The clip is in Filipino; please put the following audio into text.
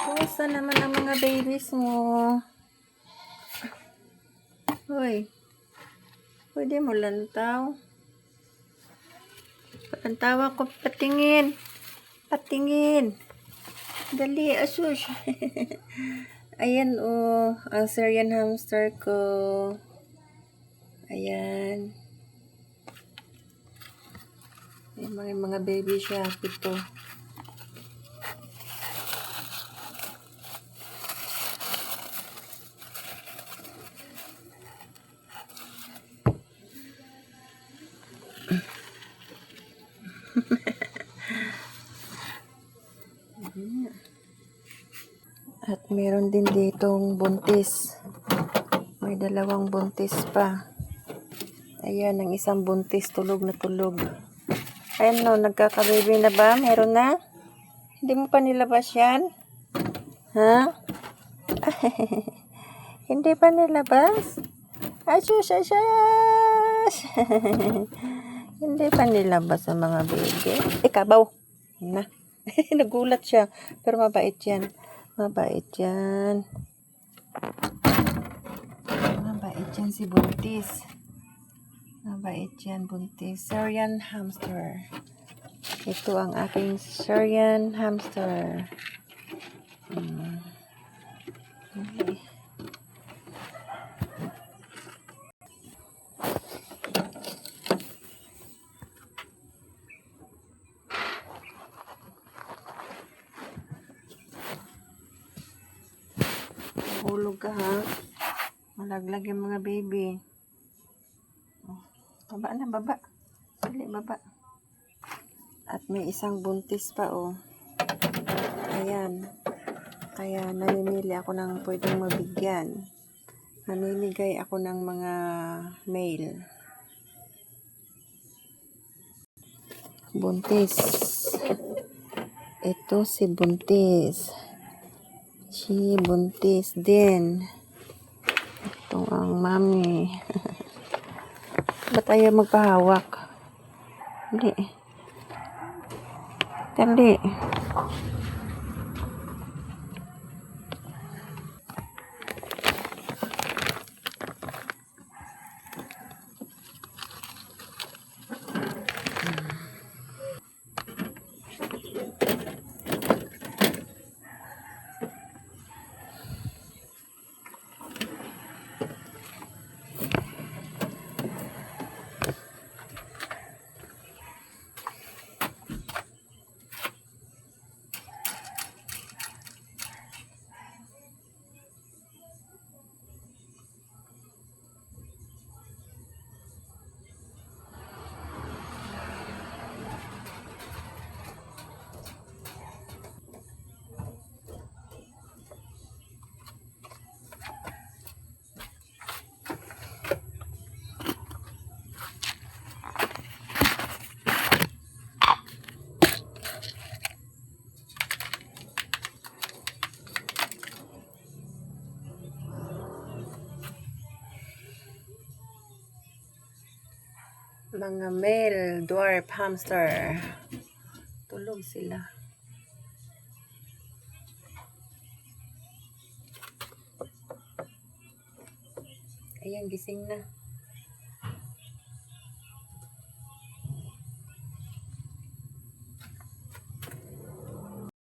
Kumusta naman ang mga babies mo? Hoy, pwede mo lantaw? Lantawa ko, patingin. Patingin. Dali, asus. Ayan ang Syrian hamster ko. Ayan. May mga baby siya, pito. At meron din ditong buntis. May dalawang buntis pa. Ayan, ang isang buntis, tulog na tulog. Ayan no, nagkakababy na ba? Meron na? Hindi mo pa nilabas yan? Ha? Hindi pa nilabas? Asus, asus! Hindi pa nilabas ang mga baby. Kabaw! Na. Nagulat siya. Pero mabait yan. Mabait yan. Mabait yan si buntis. Mabait yan buntis. Syrian hamster. Ito ang aking Syrian hamster. Okay. Hulog ka ha. Malaglag yung mga baby. Baba na, baba. Dali, baba. At may isang buntis pa Ayan. Kaya namimili ako ng pwedeng mabigyan. Namimigay ako ng mga male. Buntis. Ito si buntis. Si buntis din. Ito ang mami. Ba't tayo magpahawak? Dali. Dali. Mga male dwarf hamster. Tulog sila. Ayan, gising na.